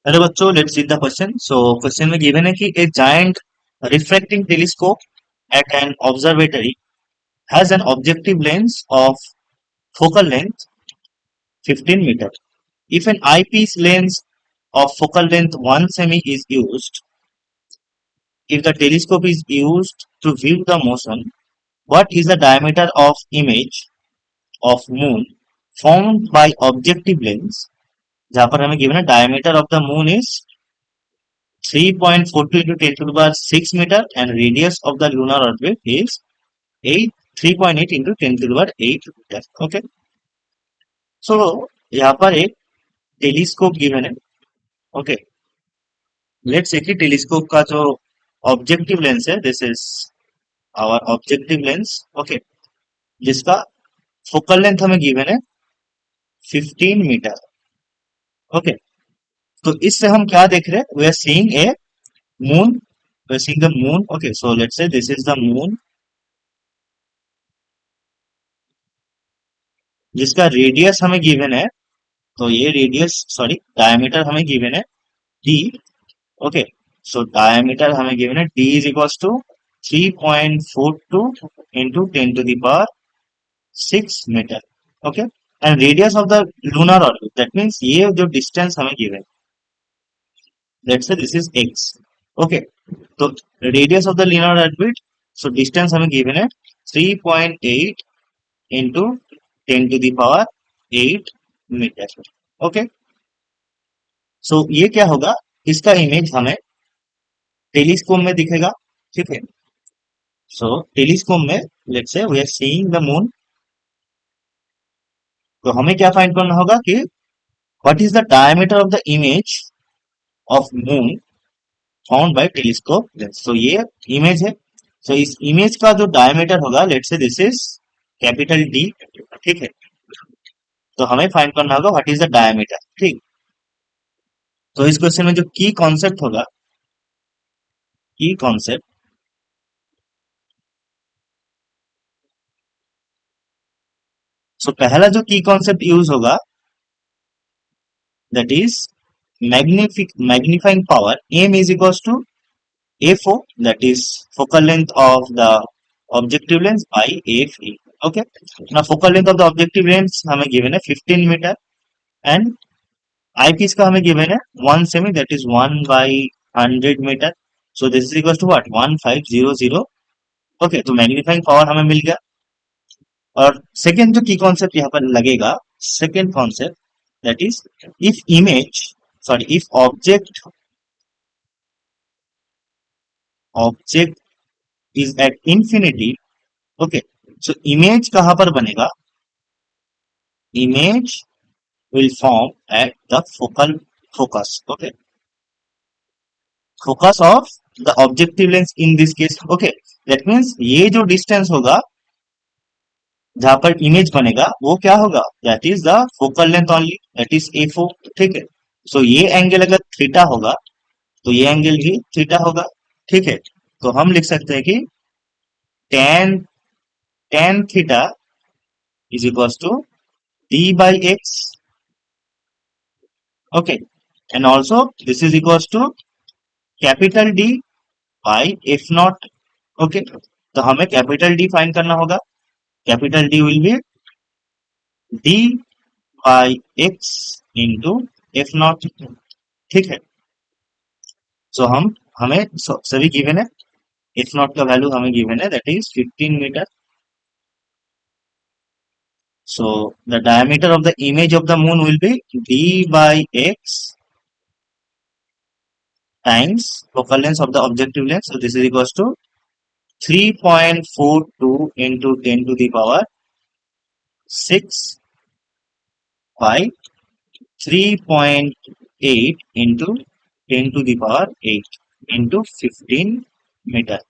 Hello बच्चों, let's read the question. So question में given है कि a giant refracting telescope at an observatory has an objective lens of focal length 15 meter. If an eyepiece lens of focal length 1 semi is used, if the telescope is used to view the motion, what is the diameter of image of moon formed by objective lens? जहां पर हमें given है diameter of the moon is 3.42 into 10 to the power 6 meter and radius of the lunar orbit is 3.8 into 10 to the power 8 meter. Okay. So यहाँ पर एक telescope given है. Okay, let's say कि telescope का जो objective lens है, this is our objective lens. Okay, जिसका focal length हमें गिवन है 15 मीटर. ओके, तो इससे हम क्या देख रहे हैं? We are seeing a moon. We are seeing the moon. Okay, so let's say this is the moon, जिसका रेडियस हमें गिवन है. तो ये रेडियस, सॉरी, डायमीटर हमें गिवन है डी. ओके, सो डायमीटर हमें गिवन है D is equals to 3.42 into 10 to the power 6 metre. Okay, and radius of the lunar orbit, that means ये जो डिस्टेंस हमें गिवन है, let's say this is X. Okay, तो radius of the lunar orbit, so distance हमें given है 3.8 into 10 to the power 8 metre. Okay, so ये क्या होगा? इसका इमेज हमें टेलीस्कोप में दिखेगा. ठीक है, सो टेलीस्कोप में let's say we are seeing the moon. तो हमें क्या फाइंड करना होगा कि what is the diameter of the image of moon found by telescope lens. तो ये इमेज है. सो इस इमेज का जो डायमीटर होगा, let's say this is capital D. ठीक है, तो हमें फाइंड करना होगा व्हाट इज द डायमीटर. ठीक, तो इस क्वेश्चन में जो की कॉन्सेप्ट होगा, की कॉन्सेप्ट, सो पहला जो की कॉन्सेप्ट यूज होगा, that is magnifying power. M is equals to FO, that is focal length of the objective lens by FE. Okay, now focal length of the objective lens हमें given है 15 metre and eyepiece का हमें given है 1 semi, that is 1 by 100 metre. So this is equals to what? 1500. Okay, तो magnifying power हमें मिल गया. और सेकेंड जो की कॉन्सेप्ट यहाँ पर लगेगा, second concept, that is if image, sorry, if object is at infinity. Okay, so image कहां पर बनेगा? Image will form at the focus. Okay, focus of the objective lens in this case. Okay, that means ये जो distance होगा जहां पर image बनेगा, वो क्या होगा? That is the focal length only, that is FO. ठीक है, सो ये एंगल अगर थीटा होगा तो ये एंगल भी थीटा होगा. ठीक है, तो हम लिख सकते हैं कि tan tan theta is equals to d by x. Okay, and also this is equals to capital D by f naught. Okay, तो हमें कैपिटल D फाइंड करना होगा. Capital D will be d by x into f naught. ठीक है, सो हमें सभी given है. F naught का वैल्यू हमें गिवन है, that is 15 metre. So the diameter of the image of the moon will be d by x times focal length of the objective lens. So this is equals to 3.42 into 10 to the power 6 by 3.8 into 10 to the power 8 into 15 metre.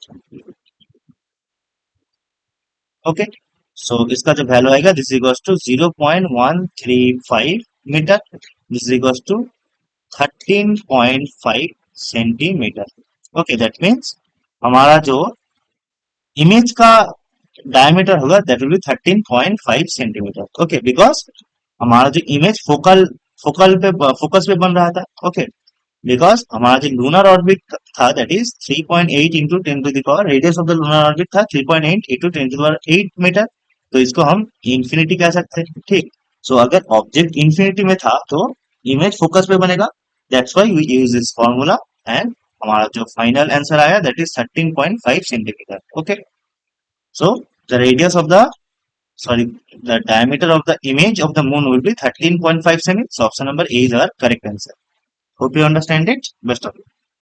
Okay, so इसका जो value आएगा, this equals to 0.135 metre. This equals to 13.5 centimetre. Okay, that means हमारा जो image का diameter होगा, that will be 13.5 centimetre. Okay, because हमारा जो image focus पे बन रहा था. ओके, बिकॉज हमारा जो लूनर ऑर्बिट था that is 3.8 into 10⁻, radius of the lunar orbit था 3.8 इंटू 10⁸ मीटर। तो इसको हम इंफिनिटी कह सकते हैं, ठीक। सो अगर ऑब्जेक्ट इंफिनिटी में था तो इमेज फोकस पे बनेगा, that's why we use this formula. And हमारा जो फाइनल आंसर आया that is 13.5 centimetre. Okay, so the radius of the sorry the diameter of the image of the moon will be 13.5 cm. So option number A is our correct answer. Hope you understand it. Best of luck.